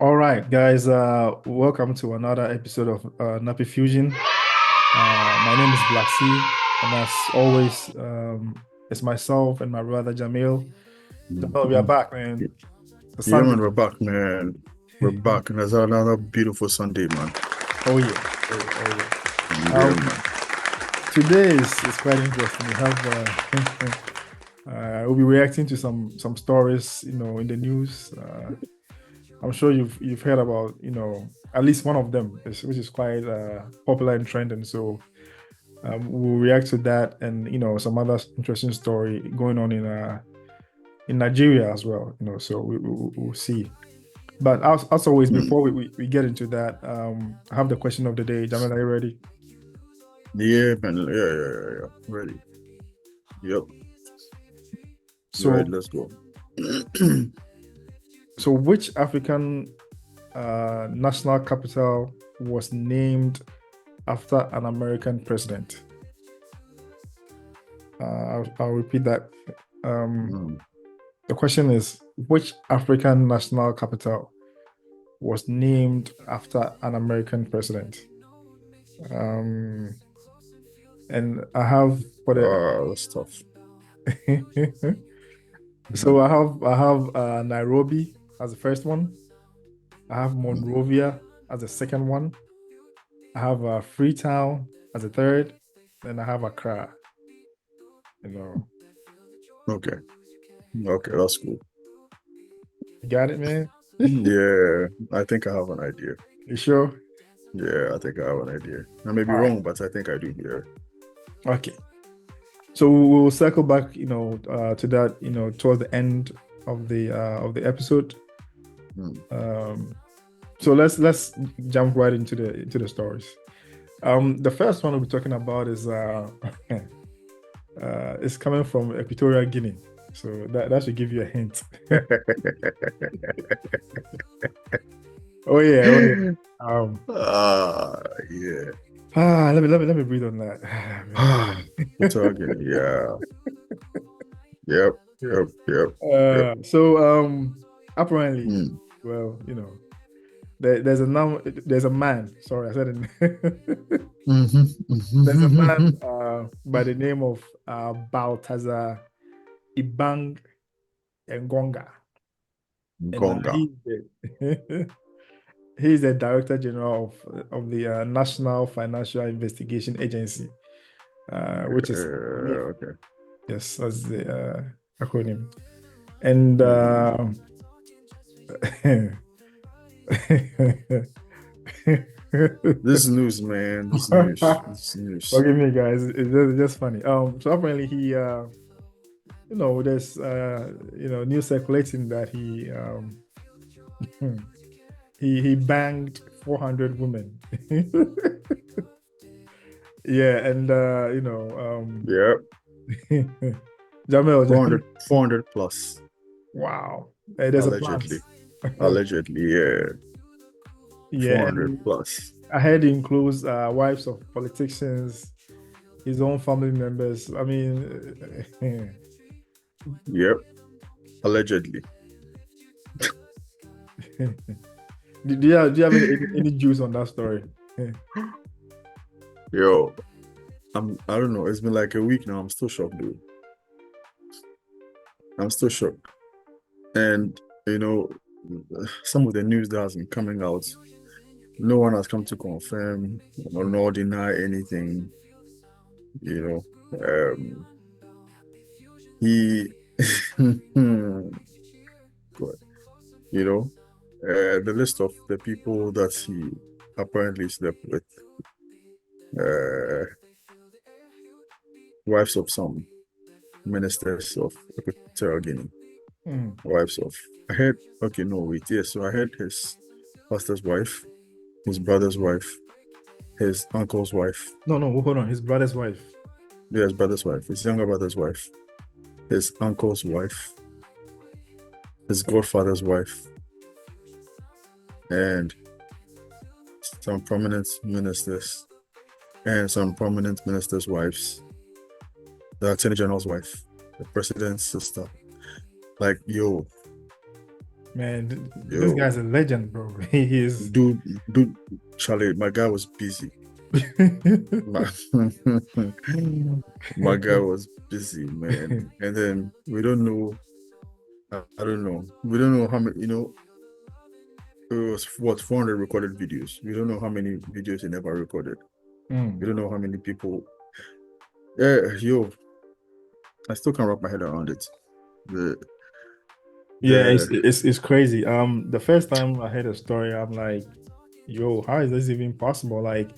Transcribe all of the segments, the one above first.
All right, guys, welcome to another episode of Nappy Fusion. My name is Black C, and as always, it's myself and my brother Jamil. Jamil, we are Mhm. back, man. The Yeah, Sunday. man, we're back, man. We're back, and it's another beautiful Sunday, man. Oh yeah, oh yeah. Yeah, man. Today is quite interesting. We have we'll be reacting to some stories, in the news. I'm sure you've heard about, at least one of them, which is quite popular and trending. So we'll react to that and some other interesting story going on in Nigeria as well. So we'll see. But as always, Hmm. before we get into that, I have the question of the day. Jamel, are you ready? Yeah, man. Yeah. Ready. Yep. You're right. So Let's go. so which African national capital was named after an American president? I'll repeat that. Um, Hmm. the question is, which African national capital was named after an American president? Um, and I have for the That's tough. so Mhm. I have Nairobi as the first one. I have Hmm. Monrovia as the second one. I have Freetown as the third, and I have Accra. You know, Okay. Okay, that's cool. you got it, man. Yeah, I think I have an idea. You sure? Yeah, I think I have an idea. I may be All right. wrong, but I think I do. Yeah. Okay. So we'll circle back, to that, towards the end of the episode. Hmm. Um, so let's jump right into the stories. The first one we'll be talking about is it's coming from Equatorial Guinea. So that should give you a hint. Oh yeah. Um, Ah, yeah. let me breathe on that. Man. We're talking. Yeah. Yep. So apparently, Mm. well, there's a man. Sorry, I said it. There's a man Mhm. by the name of Balthazar Ibang Ngonga, and Conga. he's the Director General of the National Financial Investigation Agency, which is NIF. Okay. Yes, that's the acronym. And Mm. This news, man. This news. This news. forgive me, guys. It's just funny. So apparently he, there's news circulating that he banged 400 women. Yeah, and Yep. Jamel, 400 plus. wow. Hey, there's a plan. Allegedly. Allegedly, yeah. Yeah, 400 and plus. I heard it includes wives of politicians, his own family members. I mean, Yep. Allegedly. do you have any juice on that story? Yo, I don't know. It's been like a week now. I'm still shocked, dude. I'm still shocked. And you know, some of the news that has been coming out, no one has come to confirm or nor deny anything. You um, he, God, you know, the list of the people that he apparently slept with, uh, wives of some ministers of Equatorial Guinea, Hmm. wives of, I heard, okay, no, wait, yes, so I heard his pastor's wife, his brother's wife, his uncle's wife, No, no, hold on. His brother's wife. yeah, his brother's wife, his younger brother's wife, his uncle's wife, his godfather's wife, and some prominent ministers and some prominent ministers' wives, the attorney general's wife, the president's sister. Like, yo, Man, this Yo, guy's a legend, bro. He is. dude, dude, Charlie, my guy was busy. My, my guy was busy, man. And then we don't know, I don't know. We don't know how many, it was what, 400 recorded videos. We don't know how many videos he never recorded. We Mm. don't know how many people. Yeah, yo, I still can't wrap my head around it. The Yeah, it's, the it's it's crazy. The first time I heard a story, I'm like, yo, how is this even possible? Like,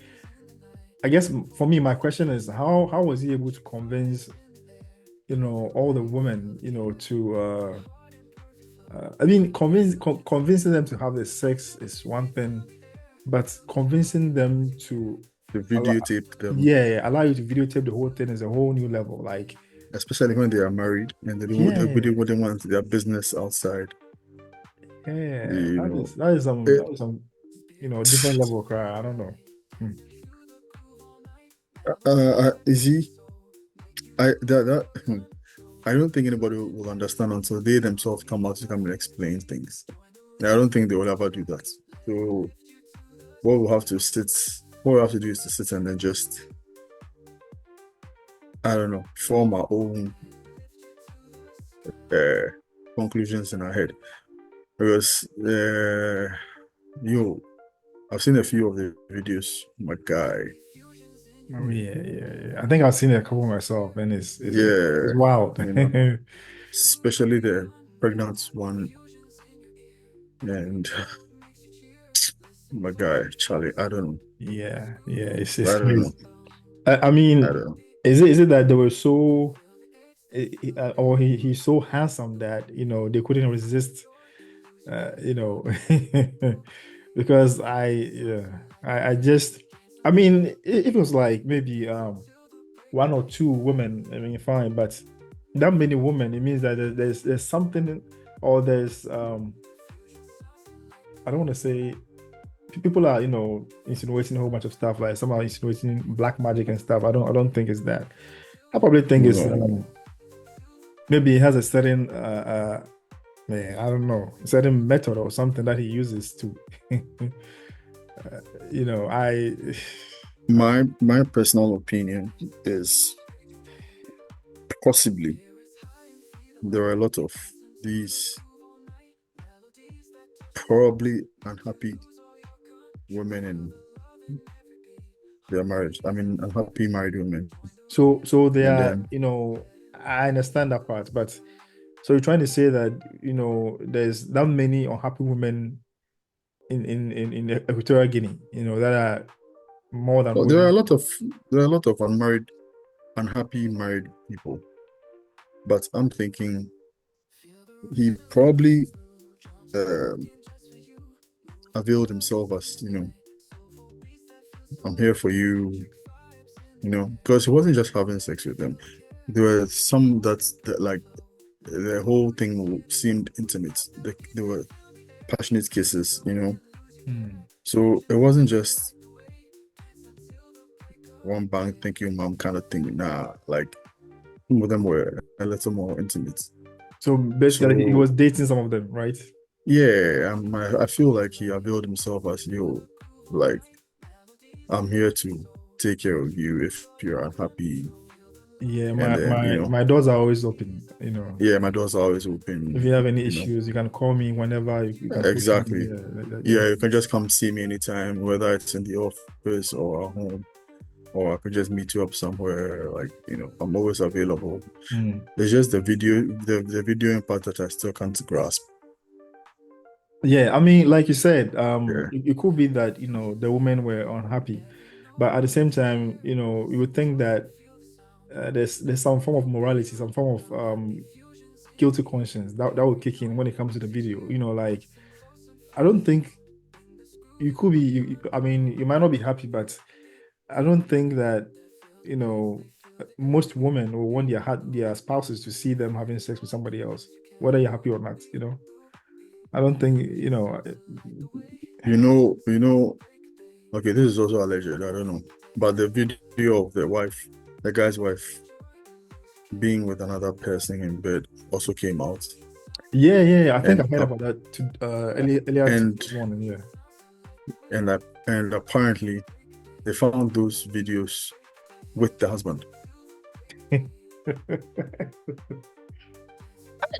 I guess for me, my question is how was he able to convince, all the women, to I mean, convincing them to have the sex is one thing, but convincing them to the allow, videotape them, yeah, allow you to videotape the whole thing is a whole new level. Like, especially when they are married and yeah, they wouldn't want their business outside. yeah, You that know, is that is some it, that is some different level of cry. I don't know. Hmm. is he? I don't think anybody will understand until they themselves come out to come and explain things. I don't think they will ever do that. So what we have to do is to sit and then just, I don't know, form our own uh, conclusions in our head. Because yo, I've seen a few of the videos. My guy, Oh yeah, yeah, yeah. I think I've seen it a couple myself, and it's yeah, wild. you know, especially the pregnant one, and my guy Charlie. Yeah, yeah, I it's don't know, crazy. I I mean, don't know. is it that they were so or he's so handsome that they couldn't resist you know because I just I mean if it was like maybe one or two women, I mean fine, but that many women, it means that there's something, or there's I don't want to say people are insinuating a whole bunch of stuff, like some are insinuating black magic and stuff. I don't think it's that. I probably think it's No, maybe he has a certain man, I don't know, certain method or something that he uses to you know, my personal opinion is possibly there are a lot of these probably unhappy women in their marriage. I mean, unhappy married women, so they and are, then I understand that part, but so you're trying to say that, there's that many unhappy women in Equatorial Guinea, that are more than oh, there are a willing. lot of unmarried, unhappy married people. But I'm thinking he probably um, availed himself as, I'm here for you, because he wasn't just having sex with them. There were some that like the whole thing seemed intimate. There were passionate kisses. Hmm. So it wasn't just one bang, thank you, mom kind of thing. Nah, like some of them were a little more intimate. So basically, he So was dating some of them, right? yeah, I feel like he availed himself as like I'm here to take care of you if you're unhappy, Yeah, and my then my my doors are always open. yeah, my door's always If you open. have any You know, issues, you can call me whenever. You can talk to me. exactly. Yeah. Yeah, you can just come see me anytime, whether it's in the office or at home, or I could just meet you up somewhere. Like, I'm always available. Mm. It's just the video part that I still can't grasp. Yeah, I mean, like you said, Yeah. it could be that, the women were unhappy, but at the same time, you would think that there's some form of morality, some form of guilty conscience that will kick in when it comes to the video. Like I don't think you could be. I mean, you might not be happy, but I don't think that you know most women will want their spouses to see them having sex with somebody else, whether you're happy or not. I don't think Okay, this is also alleged, I don't know. But the video of the guy's wife being with another person in bed also came out. Yeah. I think I and heard about that earlier to and this morning. Yeah. and apparently they found those videos with the husband.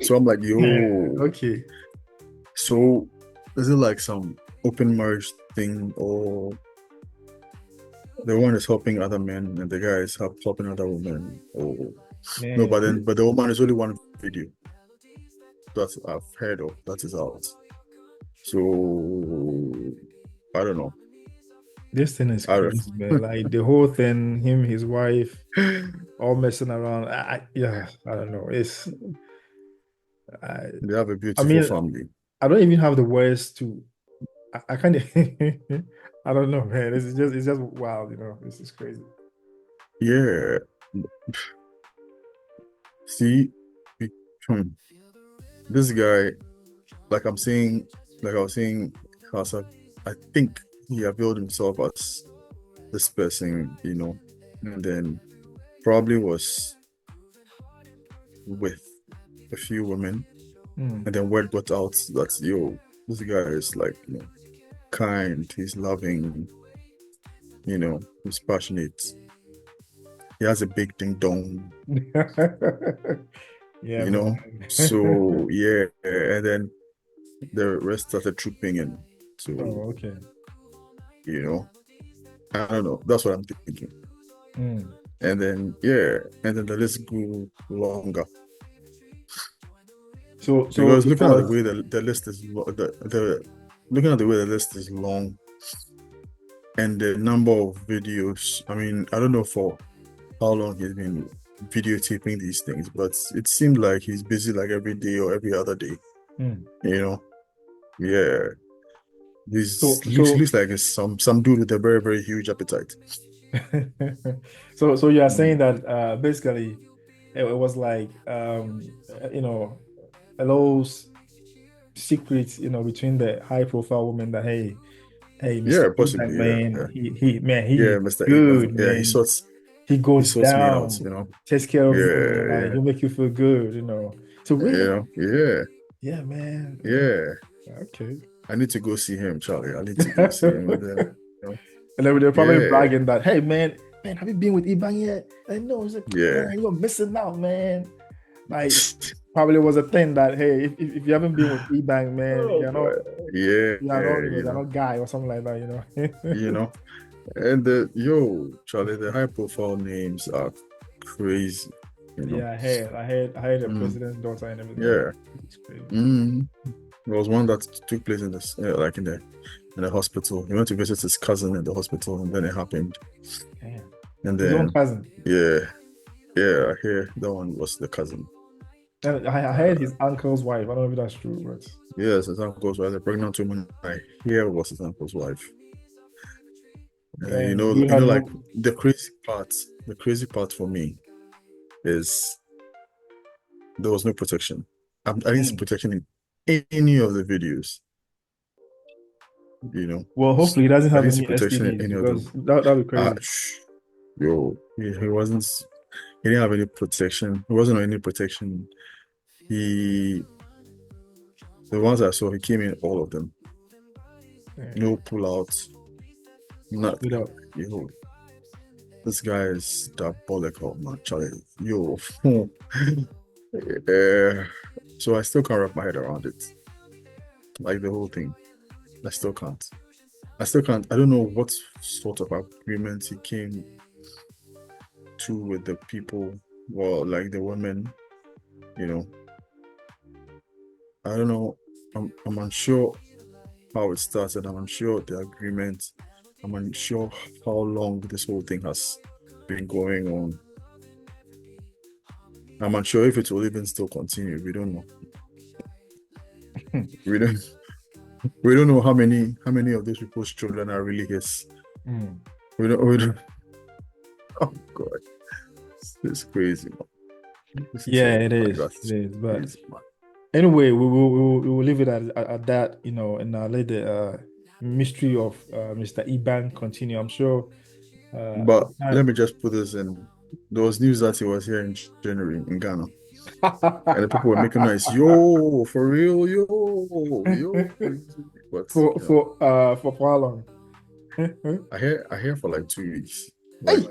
So I'm like, Yeah. yo, Okay. so is it like some open marriage thing, or the one is helping other men and the guy is helping other women? Or no, Man. but the woman is only one video that I've heard of that is out. So I don't know. This thing is I crazy, man. Like the whole thing, him, his wife, don't, all messing around. Yeah, I don't know. I, they have a I beautiful mean, family. I don't even have the words to. I can't. I don't know, man. It's just wild, you know. This is crazy. Yeah. See, hmm, this guy, like I'm saying, like I was saying, Hasa, I think he availed himself as this person, and then probably was with a few women, Hmm. and then word got out that, yo, this guy is like, kind, he's loving, he's passionate, he has a big ding dong, Yeah, you know. man. So yeah, and then the rest started trooping in. So, Oh, okay. you know, I don't know. That's what I'm thinking. Hmm. And then yeah, and then the list grew longer So because it looking at the was. way the list is the looking at the way the list is long and the number of videos. I mean, I don't know for how long he's been videotaping these things, but it seemed like he's busy like every day or every other day. Hmm. You know, yeah. This So so looks like it's some dude with a very very huge appetite. so you are saying Mm. that basically it was like you know a little secret, between the high profile woman that hey, Mr. Yeah, Ebank, possibly. Yeah, man, yeah, he yeah. is Mr. Eban. good, Yeah, man. He he goes sorts me out. down, takes care of you, man. Like Yeah, he'll make you feel good. So really, yeah, yeah, man. yeah. Okay. I need to go see him, Charlie. I need to go see him, and then, you know, And then they're probably yeah, bragging that, hey, man, have you been with Eban yet? I know. It's like, yeah. man, you're missing out, man. Like, probably was a thing that, hey, if you haven't been with Eban, man, Oh boy, yeah, you're not guy or something like that, you know, and Charlie, the high profile names are crazy, you know. Yeah, I had a Mm, president's daughter and everything. yeah. It's crazy. Mm. There was one that took place in this, like in the hospital. He went to visit his cousin in the hospital, and then it happened. Damn. And His own then, cousin. yeah, yeah, I hear that one was the cousin. And I heard his uncle's wife. I don't know if that's true, but Yes, his uncle's wife, the pregnant woman I hear was his uncle's wife. man, you had Like no. the crazy part for me is there was no protection. I didn't see Hmm. protection in any of the videos, you know. Well, hopefully he doesn't I have didn't see any protection in STDs any of them. because that'd be crazy. Yo, he wasn't, he didn't have any protection. He wasn't on any protection. He, the ones I saw, he came in all of them. Yeah. No pullouts, not, Straight up. yo, this guy is diabolical, man, Charlie. Yo, uh, so I still can't wrap my head around it. Like the whole thing. I still can't. I still can't. I don't know what sort of agreement he came to with the people, well, like the women, you know. I don't know. I'm unsure how it started. I'm unsure the agreement. I'm unsure how long this whole thing has been going on. I'm unsure if it will even still continue. We don't know. We don't we don't know how many of those people's children are really his. Hmm. We don't. Oh God, it's crazy, man. This is Yeah, oh it my is. God, It it's is. But crazy, man. anyway, we will leave it at that, and let the mystery of Mr. Eban continue. I'm sure. But let Time. me just put this in. There was news that he was here in January in Ghana. And the people were making noise, yo, for real, yo, crazy. But For how long? I hear for like 2 weeks, like Hey,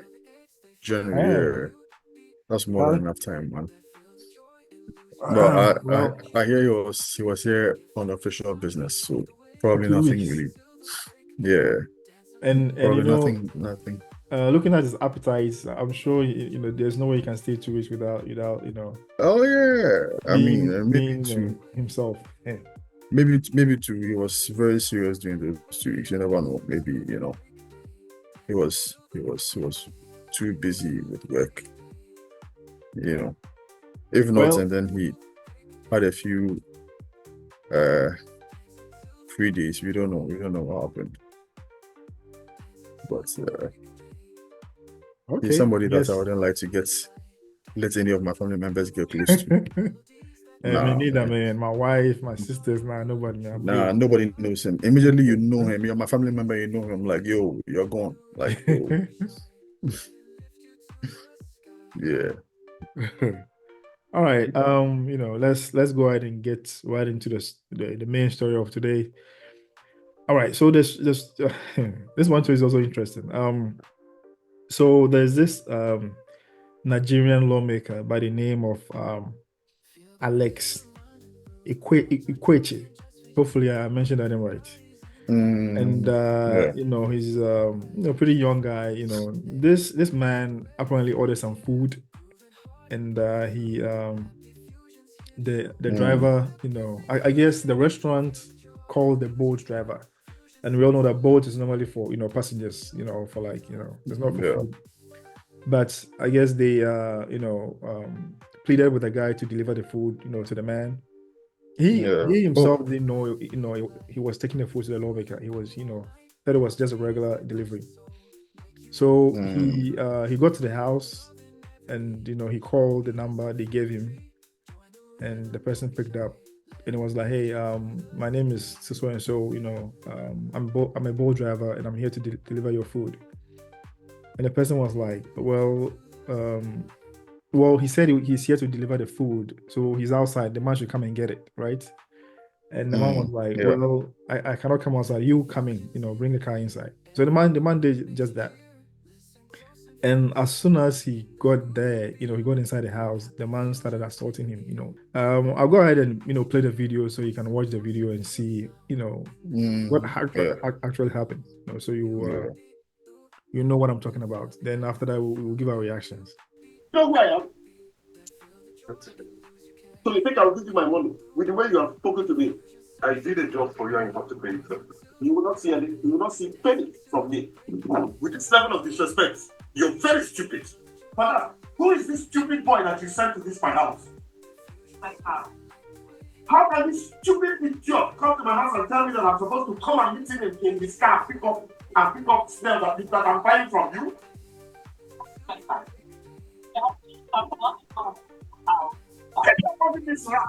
January. man. Yeah, that's more than Well, enough time, man. But I well, I, I hear he was here on official business, so for probably two nothing weeks, really. Yeah, and probably nothing. looking at his appetites, I'm sure there's no way he can stay 2 weeks without Oh yeah, I mean, being himself. Yeah. maybe two. He was very serious during those 2 weeks. You never know. Maybe he was too busy with work. You know, if not, Well, and then he had a few uh 3 days. We don't know what happened, but he's okay, somebody I that I guess. wouldn't like to let any of my family members get close to. Me Nah, neither, man. man. My wife, my sisters, nah, nobody, man. Nah, nobody knows him. Immediately you know him. You're my family member, you know him. Like, yo, you're gone. Like, yo, yeah. All right. Let's go ahead and get right into the main story of today. All right. So this this one too is also interesting. So there's this Nigerian lawmaker by the name of Alex Ikweche. Hopefully, I mentioned that name right. And Yeah. he's pretty young guy. This man apparently ordered some food, and he the Mm, driver, I guess the restaurant called the boat driver, and we all know that boat is normally for passengers, for like it's not for yeah. food. But I guess they pleaded with the guy to deliver the food, to the man. He Yeah. he Oh, himself didn't know, he was taking the food to the lawmaker. He was, thought it was just a regular delivery. So mm, he got to the house, and he called the number they gave him, and the person picked up, and it was like, hey, my name is so and so, I'm a boat driver, and I'm here to deliver your food. And the person was like, um, well, he said he's here to deliver the food, so he's outside. The man should come and get it, right? And the man was like, yeah. well, I cannot come outside. You come in, bring the car inside. So the man did just that. And as soon as he got there, he got inside the house, the man started assaulting him. I'll go ahead and play the video so you can watch the video and see, what Yeah. actually happened. So Yeah. you know what I'm talking about. Then after that, we'll give our reactions. You know who I am? So you think I'll give you my money with the way you have spoken to me? I did a job for you and you have to pay it. You will not see any, you will not see penny from me. With this level of disrespect, you're very stupid. Father, who is this stupid boy that you sent to this my house? How can this stupid idiot come to my house and tell me that I'm supposed to come and meet him in this car, pick up smell that I'm buying from you? Okay, you're this rat.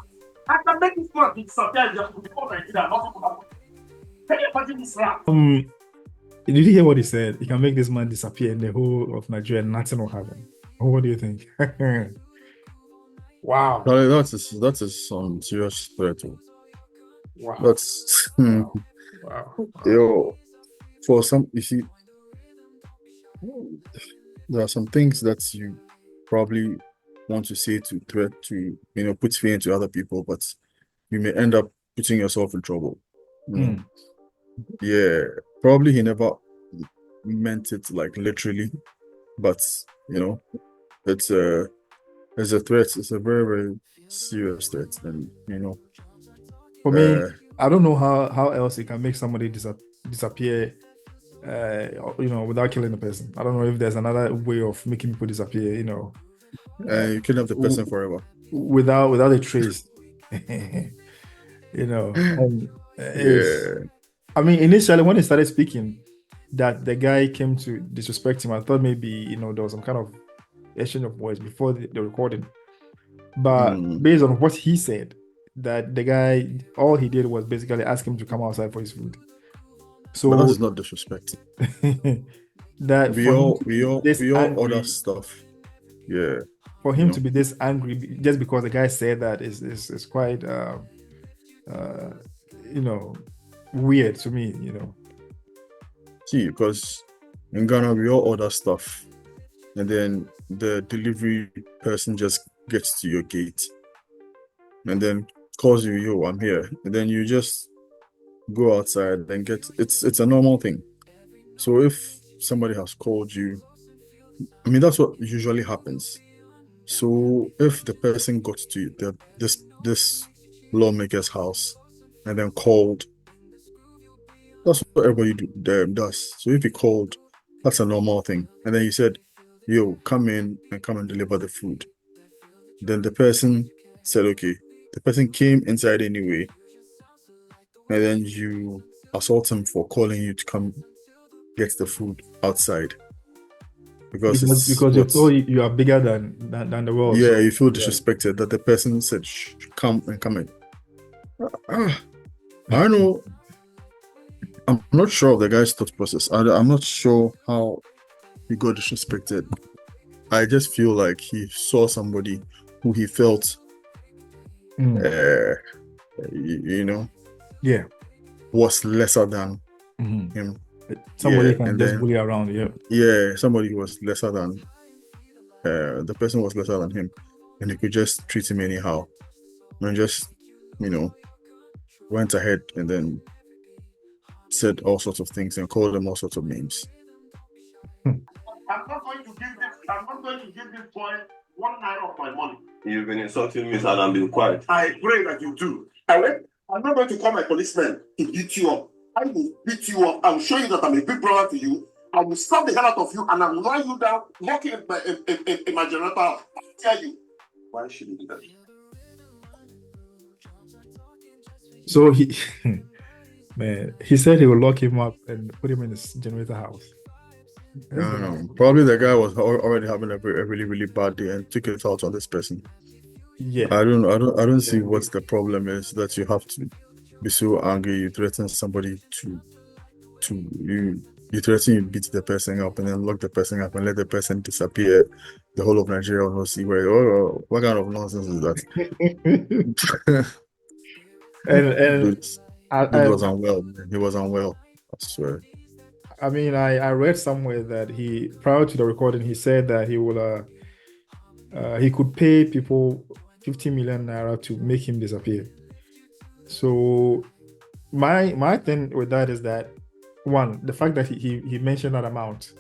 I can make this rat disappear just before Nigeria. Nothing will happen. Can you imagine this rat? Did you hear what he said? He can make this man disappear in the whole of Nigeria, and nothing will happen. What do you think? Wow. No, that is some serious threat. Wow. That's Wow. Wow. yo. For some, you see, there are some things that you probably want to say to threat to put fear into other people, but you may end up putting yourself in trouble. Mm. Yeah, probably he never meant it like literally, but it's a threat. It's a very, very serious threat, and For me, uh, I don't know how else it can make somebody disappear, without killing the person. I don't know if there's another way of making people disappear, you can have the person forever. without a trace. And is Yeah. I mean, initially when he started speaking, that the guy came to disrespect him, I thought maybe there was some kind of exchange of words before the recording. But Mm. based on what he said, that the guy, all he did was basically ask him to come outside for his food. But that So is not disrespect. that We for him all to we be all this we all order angry, stuff. Yeah. for him to be this angry just because the guy said that is quite weird to me, See, because in Ghana we all order stuff, and then the delivery person just gets to your gate and then calls you, yo, I'm here, and then you just go outside and get it's a normal thing. So if somebody has called you, I mean that's what usually happens. So if the person got to this lawmaker's house and then called, that's what everybody does. So if he called, that's a normal thing. And then he said, yo, come in and come and deliver the food. Then the person said, okay. The person came inside anyway. And then you assault him for calling you to come get the food outside. Because you feel you are bigger than the world. Yeah, so, you feel disrespected that the person said, shh, come in. I know. I'm not sure of the guy's thought process. I'm not sure how he got disrespected. I just feel like he saw somebody who he felt, was lesser than him. Somebody can just bully around, Yeah, somebody who was lesser than, the person was lesser than him, and he could just treat him anyhow, and just, went ahead and then said all sorts of things and called them all sorts of names. I'm not going to give this boy 1 naira of my money. You've been insulting me, sir, and I'm being quiet. I pray that you do. I'm not going to call my policeman to beat you up. I will beat you up. I will show you that I'm a big brother to you. I will slap the hell out of you and I'll lie you down, lock you in my generator. I'll tell you. Why should you do that? So he said he will lock him up and put him in his generator house. No. Probably the guy was already having a really, really bad day and took it out on this person. Yeah. I don't see what the problem is that you have to be so angry. You threaten somebody you threaten you beat the person up and then lock the person up and let the person disappear. The whole of Nigeria will not see where. What kind of nonsense is that? He was unwell. He was unwell. I swear. I mean, I read somewhere that prior to the recording, he said that he will he could pay people 50 million naira to make him disappear. So my thing with that is that, one, the fact that he mentioned that amount,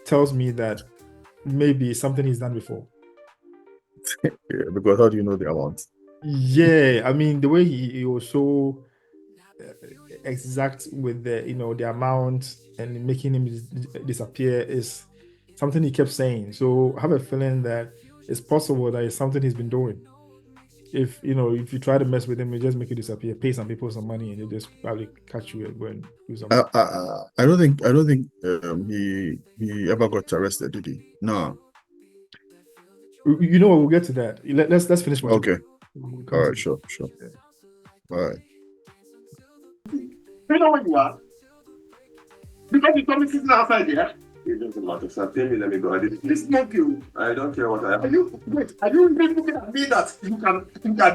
tells me that maybe something he's done before. Yeah, because how do you know the amount? Yeah, I mean, the way he was so exact with the the amount and making him disappear is something he kept saying. So I have a feeling that it's possible that it's something he's been doing. If you try to mess with him, you just make you disappear, pay some people some money, and they just probably catch you and go and do something. I don't think he ever got arrested, did he? No. You know what? We'll get to that. Let's finish. Okay. All right. Sure. Yeah. All right. You know where you are? Because you told me sitting outside there. It doesn't matter, sir. Tell me, let me go. Please, thank you. I don't care what I am. Are you really looking at me that you can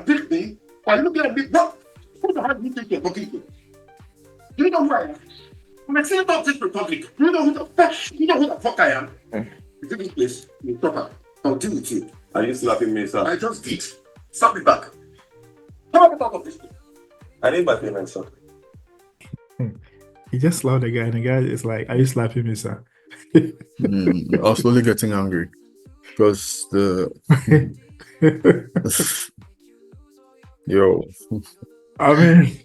beat me? Or are you looking at me? What? Who the hell do you think you're talking to? Do you know who I am? I'm a senator of this republic. Do you know who the fuck I am? You take this place, you talk up. I'll deal with you. Are you slapping me, sir? I just did. Slap me back. How about out of this place? I need my payment, sir. He just slapped the guy, and the guy is like, "Are you slapping me, sir?" I was slowly getting angry because I mean,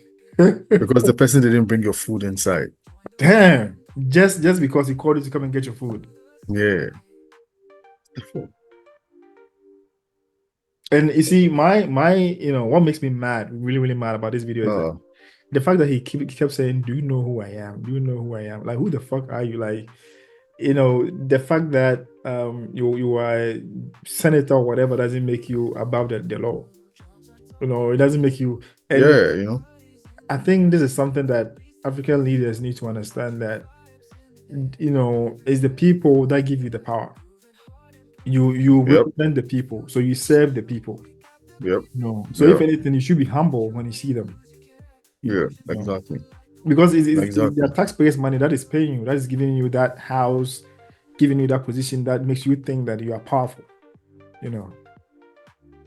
because the person didn't bring your food inside. Damn, just because he called you to come and get your food. Yeah. And you see, my what makes me mad, really, really mad about this video is that the fact that he kept saying, "Do you know who I am? Do you know who I am?" Like, who the fuck are you? Like, the fact that you are a senator or whatever doesn't make you above the law. It doesn't make you. And I think this is something that African leaders need to understand, that it's the people that give you the power. You Yep. represent the people, so you serve the people. Yep. No, so Yep. if anything, you should be humble when you see them. Yeah. You know, Exactly. because it's Exactly. their taxpayers' money that is paying you, that is giving you that house, giving you that position that makes you think that you are powerful. You know.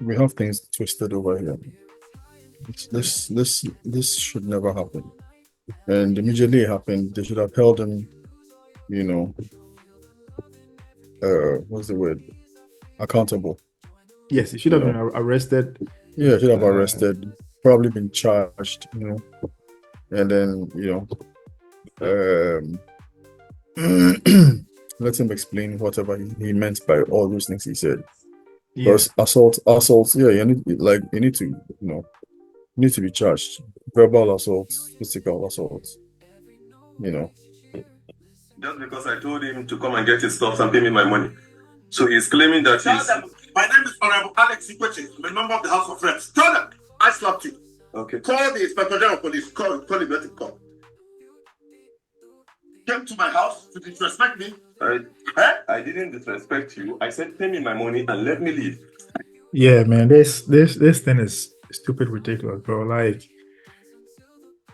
We have things twisted over here. This should never happen. And immediately it happened, they should have held him, you know, what's the word? Accountable. Yes, he should You have been know. arrested. Yeah, should have arrested, probably been charged, and then, let him explain whatever he meant by all those things he said. Yeah. Because assault, yeah, you need to, need to be charged. Verbal assault, physical assault, Just because I told him to come and get his stuff and pay me my money. So he's claiming that he's... My name is Honorable Alex Ikwechi. I'm a member of the House of Reps. Tell them I slapped you. Okay. Call the Inspector General of Police. Call him, let him come. Came to my house to disrespect me. I didn't disrespect you. I said pay me my money and let me leave. Yeah, man, this thing is stupid, ridiculous, bro. Like,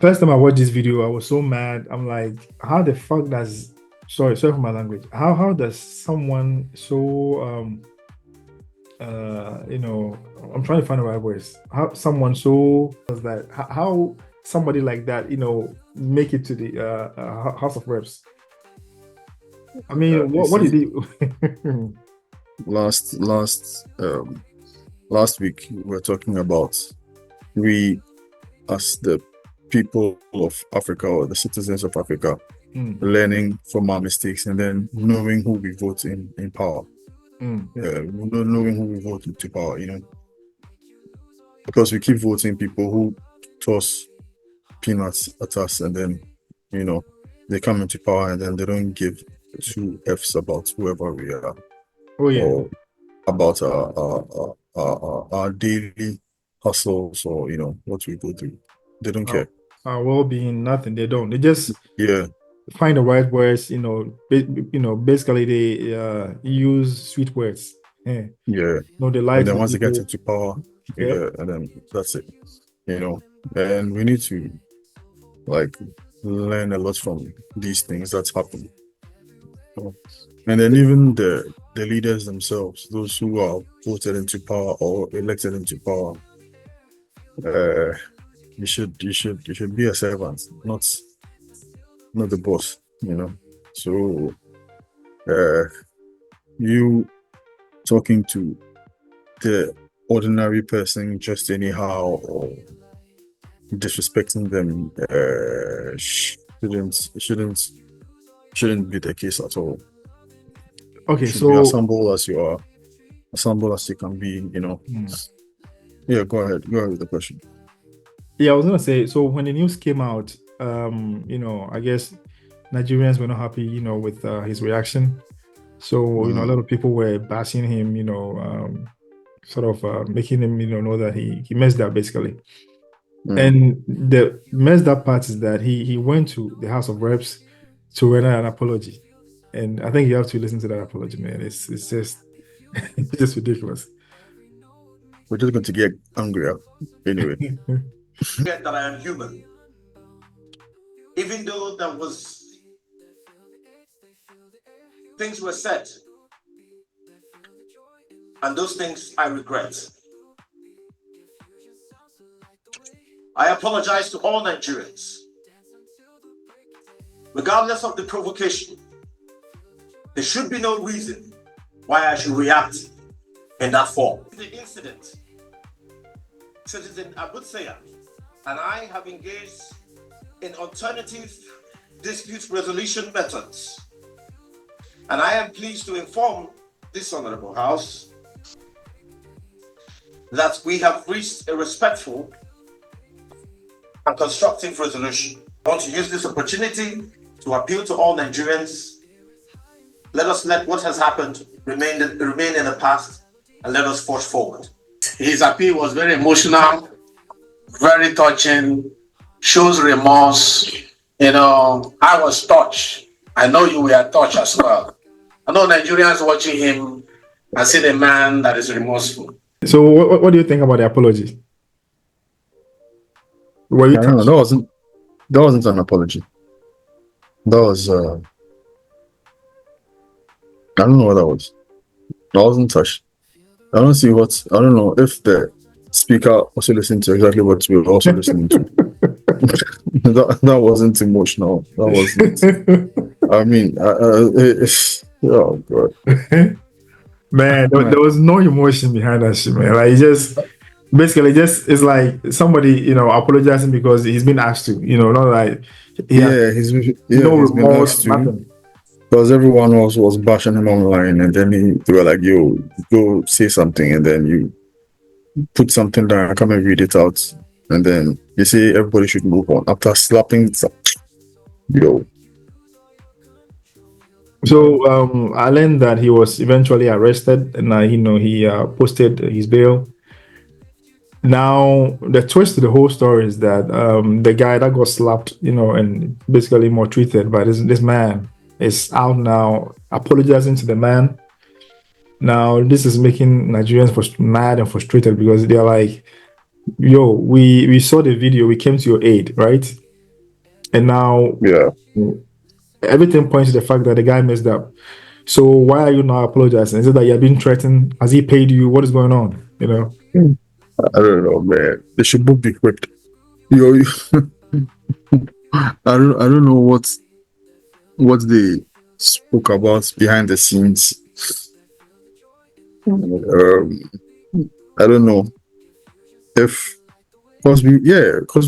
first time I watched this video, I was so mad. I'm like, how the fuck does sorry for my language. How does someone so I'm trying to find the right words. How someone so does that? How somebody like that, make it to the House of Reps? I mean, what did he? last week we were talking about we as the people of Africa or the citizens of Africa learning from our mistakes and then knowing who we vote in power. Knowing who we vote into power, because we keep voting people who toss peanuts at us and then they come into power and then they don't give two F's about whoever we are. Oh yeah. Or about our daily hustles or what we go through. They don't care. Our well-being, nothing. They don't. They just find the right words. Basically they use sweet words. Yeah. They lie. And then once they get into power, and then that's it. And we need to learn a lot from these things that's happened. And then even the leaders themselves, those who are voted into power or elected into power, you should be a servant, not the boss. So you talking to the ordinary person just anyhow or disrespecting them shouldn't be the case at all. Okay, so be as humble as you are, as humble as you can be, Yeah, go ahead with the question. Yeah, I was gonna say, so when the news came out, I guess Nigerians were not happy, with his reaction. So, a lot of people were bashing him, sort of making him, know that he messed up basically. And the messed up part is that he went to the House of Reps to render an apology. And I think you have to listen to that apology, man. It's just it's just ridiculous. We're just going to get angrier anyway. Forget that I am human. Even though there was things were said, and those things I regret. I apologize to all Nigerians, regardless of the provocation. There should be no reason why I should react in that form. The incident, Citizen Balthazar and I have engaged in alternative dispute resolution methods. And I am pleased to inform this Honorable House that we have reached a respectful and constructive resolution. I want to use this opportunity to appeal to all Nigerians. Let us let what has happened remain in the past and let us forge forward. His appeal was very emotional, very touching, shows remorse. I was touched. I know you were touched as well. I know Nigerians watching him I see a man that is remorseful. So what do you think about the apology? Were you I don't know. touched? That wasn't an apology. That was I don't know what that was. I wasn't touched. I don't know if the speaker also listened to exactly what we were also listening to. that wasn't emotional. That wasn't. I mean, oh god, Man, there was no emotion behind that shit, man. Like, it's like somebody, apologizing because he's been asked to, not like he has no he's been remorse, asked to, nothing. because everyone else was bashing him online, and then they were like, "Yo, go say something," and then you put something down, come and read it out, and then you say everybody should move on after slapping some. Yo, So I learned that he was eventually arrested, and he posted his bail. Now the twist to the whole story is that the guy that got slapped, and basically more treated by this man is out now apologizing to the man. Now this is making Nigerians mad and frustrated because they're like, "Yo, we saw the video, we came to your aid, right?" And now yeah, everything points to the fact that the guy messed up. So why are you not apologizing? Is it that you're being threatened? Has he paid you? What is going on? I don't know, man. They should both be whipped. Yo, I don't know what they spoke about behind the scenes. I don't know if because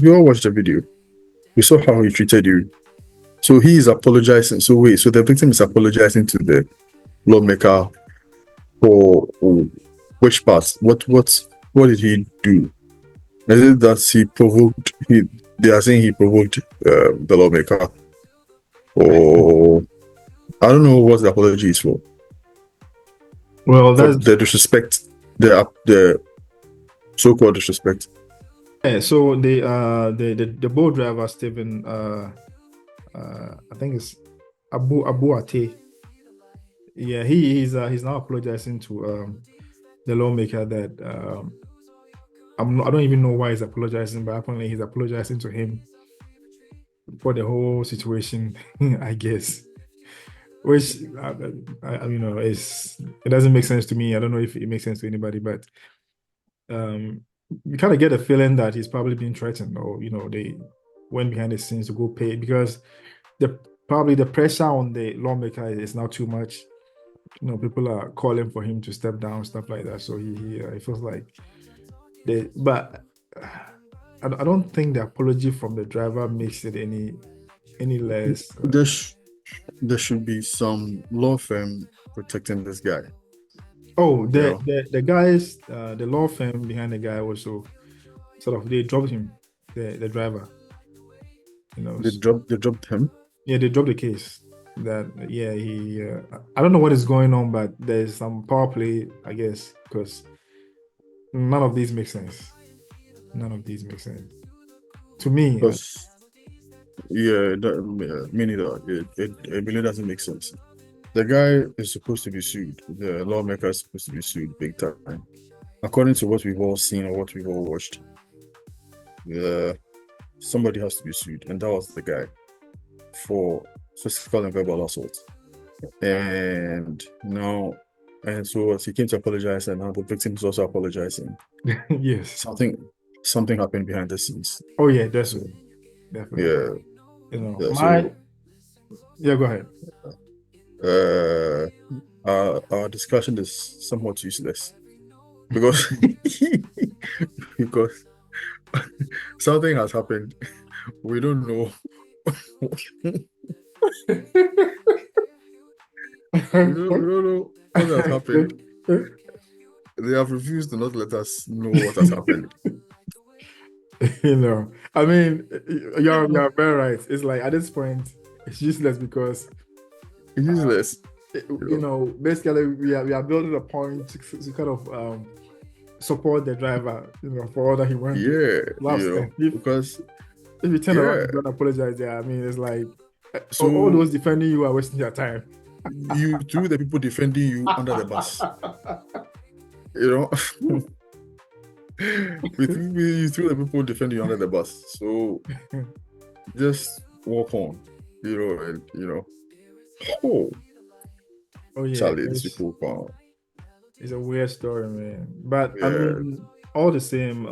we all watched the video. We saw how he treated you. So he is apologizing. So wait, so the victim is apologizing to the lawmaker for which part? What did he do? Is it that he provoked? They are saying he provoked the lawmaker, or I don't know what the apology is for. Well, For that's the disrespect, the so-called disrespect. yeah. So the boat driver Stephen, I think it's Abu Ate. Yeah, he's now apologizing to the lawmaker that I don't even know why he's apologizing, but apparently he's apologizing to him for the whole situation, I guess. Which it doesn't make sense to me. I don't know if it makes sense to anybody, but you kind of get a feeling that he's probably being threatened, or they went behind the scenes to go pay because probably the pressure on the lawmaker is now too much. People are calling for him to step down, stuff like that. So he feels like but I don't think the apology from the driver makes it any less. There should be some law firm protecting this guy. Oh, the guys, the law firm behind the guy also sort of they dropped him, the driver. They dropped him. Yeah, they dropped the case. That he I don't know what is going on, but there's some power play, I guess, because none of these make sense. None of these make sense to me. Me neither. It really doesn't make sense. The guy is supposed to be sued. The lawmaker is supposed to be sued big time. According to what we've all seen or what we've all watched, somebody has to be sued, and that was the guy for physical and verbal assault. And so he came to apologize, and now the victim is also apologizing. Yes, something happened behind the scenes. Oh yeah, definitely. Yeah. Yeah, go ahead. Our discussion is somewhat useless because because something has happened. We don't know. We don't know what has happened. They have refused to not let us know what has happened. I mean, you're very right. It's like at this point, it's useless because it's useless. Basically, we are building a point to kind of support the driver, for all that he went. Because if you turn around and don't apologize, I mean, it's like all those defending you are wasting your time. You threw the people defending you under the bus. You know, you threw the people defending you under the bus. So just walk on, and Oh yeah, Charlie, these people come. it's a weird story, man. But I Yeah. mean, all the same,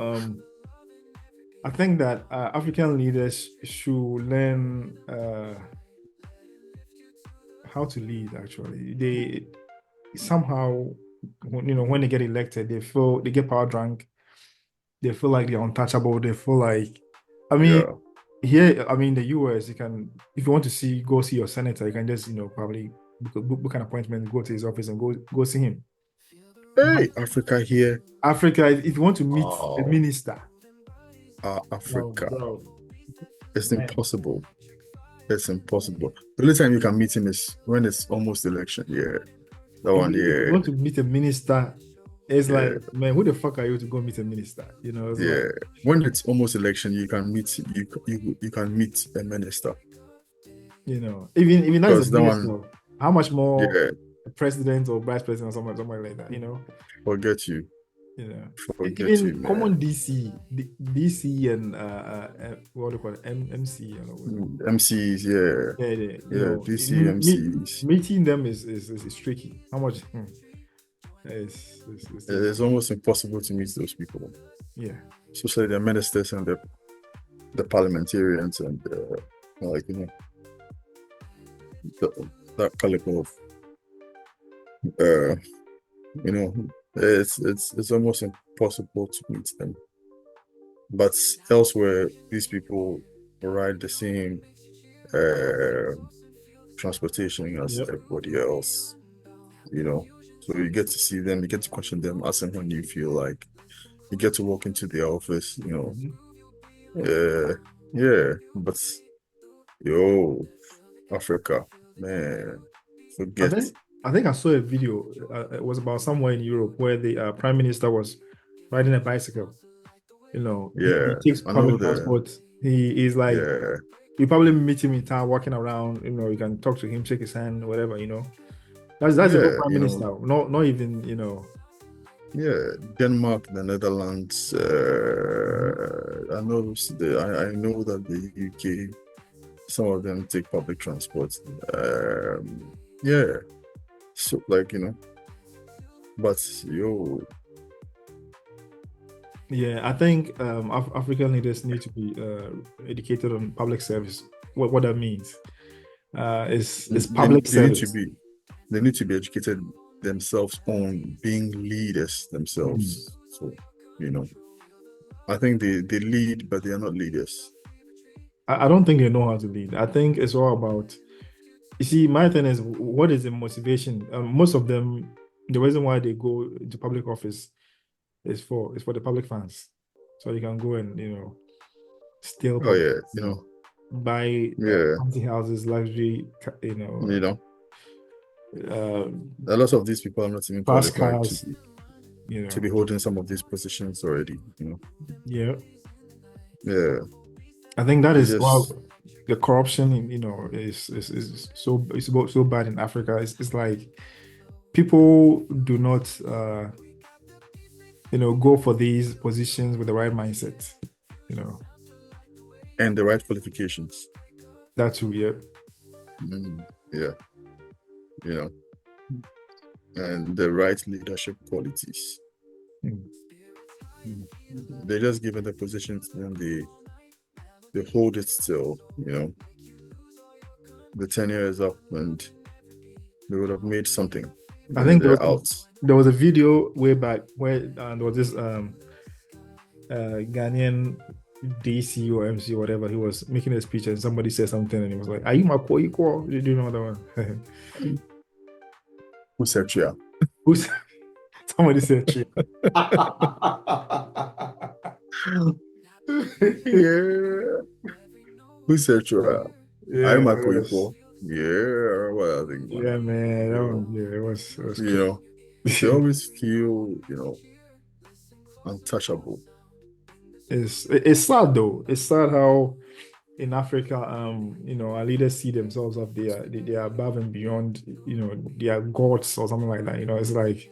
I think that African leaders should learn how to lead. Actually, they somehow, when they get elected, they get power drunk. They feel like they're untouchable. They feel like, I mean, here, I mean, the US, you can, if you want to go see your senator, you can just, probably book an appointment, go to his office and go see him. Hey, Africa here. Africa, if you want to meet a minister, Africa, bro, it's impossible. It's impossible. The only time you can meet him is when it's almost election. Yeah, that one. If you Yeah, want to meet a minister, it's like, man, who the fuck are you to go meet a minister? It's like, when it's almost election, you can meet you can meet a minister. Even that's a minister. One, how much more a president or vice president or something like that? Forget you. Forget even you, man. common DC and what do you call it? MC, MCs, yeah, DC MCs. Meeting them is tricky. How much? It's almost impossible to meet those people. Yeah, especially the ministers and the parliamentarians and that caliber of it's almost impossible to meet them. But elsewhere, these people ride the same transportation as everybody else, So you get to see them, you get to question them, ask them when you feel like. You get to walk into the office, but Africa, man, forget. I think I saw a video. It was about somewhere in Europe where the prime minister was riding a bicycle. He takes public transport. He is like, you probably meet him in town, walking around. You can talk to him, shake his hand, whatever. That's a good prime minister. Not even Denmark, the Netherlands. I know that the UK, some of them take public transport. So but I think African leaders need to be educated on public service. What that means is public service. They need to be educated themselves on being leaders themselves. So, I think they lead, but they are not leaders. I don't think they know how to lead. I think it's all about, you see, my thing is, what is the motivation? Most of them, the reason why they go to public office is for the public funds. So you can go and, steal. Buy fancy houses, luxury, a lot of these people are not even qualified to be holding some of these positions already. I think that is the corruption. Is so bad in Africa. It's like people do not go for these positions with the right mindset. And the right qualifications. That too, and the right leadership qualities. They just give it the positions and they hold it still, The tenure is up and they would have made something. I think there was a video way back where there was this Ghanaian DC or MC or whatever. He was making a speech and somebody said something and he was like, "Are you my co-equal?" Do you know that one? Who said Chia? Somebody said Chia. Who said Chia? I'm my co-equal. Well, I think. Man. It was cool. They always feel, untouchable. It's sad though. It's sad how in Africa, our leaders see themselves as they are above and beyond, they are gods or something like that. It's like,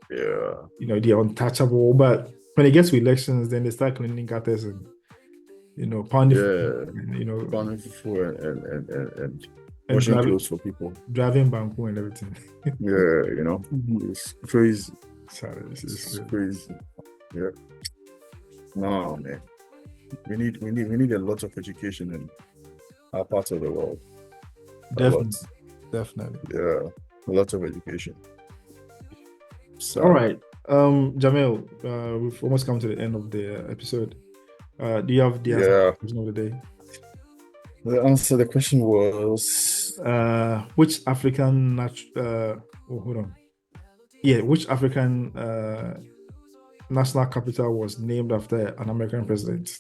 Yeah. they're untouchable. But when it gets to elections, then they start cleaning gutters and, pounding, Yeah. and, Pounding fufu and and washing clothes for people. driving Banku and everything. Yeah, it's crazy. Sorry, It's crazy. Yeah. No, man. We need a lot of education in our part of the world. Definitely. Yeah, a lot of education. So, all right, Jamil, we've almost come to the end of the episode. Do you have the answer to the question of the day? The answer to the question was which African which African national capital was named after an American president?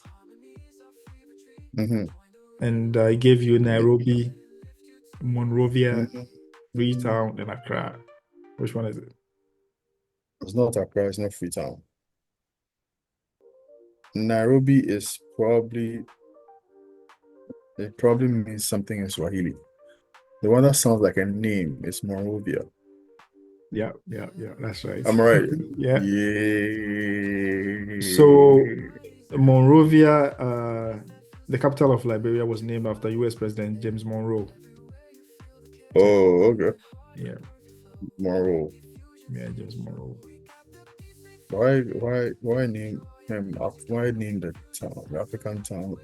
Mm-hmm. And I gave you Nairobi, Monrovia, Freetown, and Accra. Which one is it? It's not Accra, it's not Freetown. Nairobi is probably means something in Swahili. The one that sounds like a name is Monrovia. Yeah, that's right. I'm right. Yeah. Yeah. So Monrovia, the capital of Liberia, was named after U.S. President James Monroe. Oh, okay. Yeah. Monroe. Yeah, James Monroe. Why name him? Why name the town, the African town,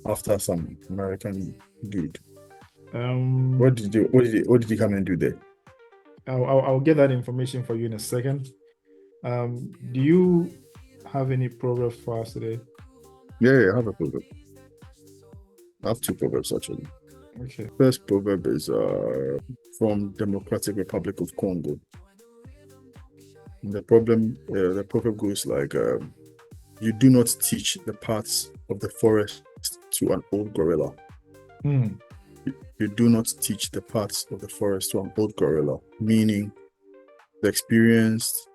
after some American dude? What did he come and do there? I'll get that information for you in a second. Do you have any proverbs for us today? Yeah, I have a proverb. I have two proverbs actually. Okay. First proverb is from Democratic Republic of Congo. The proverb goes like, you do not teach the paths of the forest to an old gorilla. You do not teach the paths of the forest to an old gorilla, meaning the experienced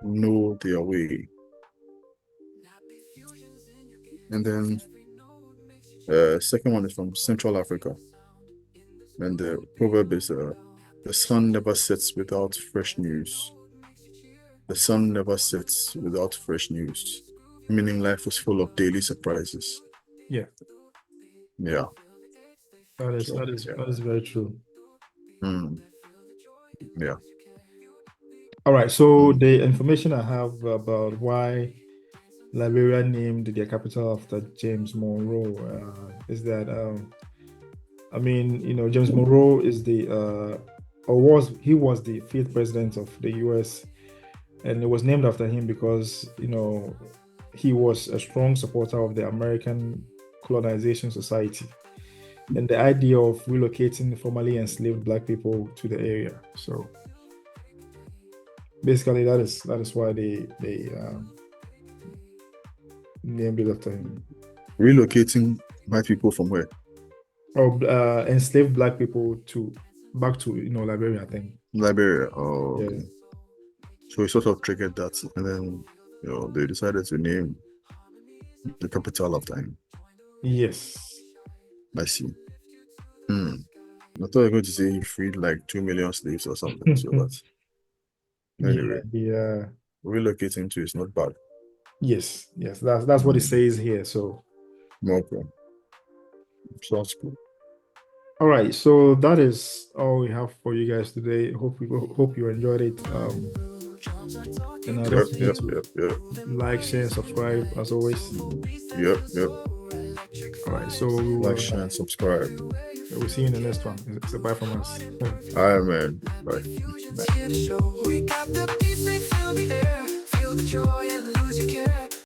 know their way. And then second one is from Central Africa. And the proverb is, the sun never sets without fresh news. The sun never sets without fresh news, meaning life is full of daily surprises. Yeah. Yeah. That is very true. Yeah. All right. So the information I have about why Liberia named their capital after James Monroe is that James Monroe is was the 5th president of the U.S. and it was named after him because he was a strong supporter of the American colonization society and the idea of relocating formerly enslaved Black people to the area. So basically, that is why they named it after him. Relocating white people from where? Enslaved Black people back to Liberia, I think. Liberia. Oh, okay. Yeah. So he sort of triggered that, and then they decided to name the capital after him. Yes. I see. I thought you were going to say he freed like 2 million slaves or something. So that's anyway. Yeah. Relocating to is not bad. Yes. That's what it says here. So no problem. Sounds good. All right, so that is all we have for you guys today. Hope you enjoyed it. And I don't forget to like, share, and subscribe as always. Yep. All right, so like, share, and subscribe. We'll see you in the next one. It's a bye from us. All right, man. Bye. Bye.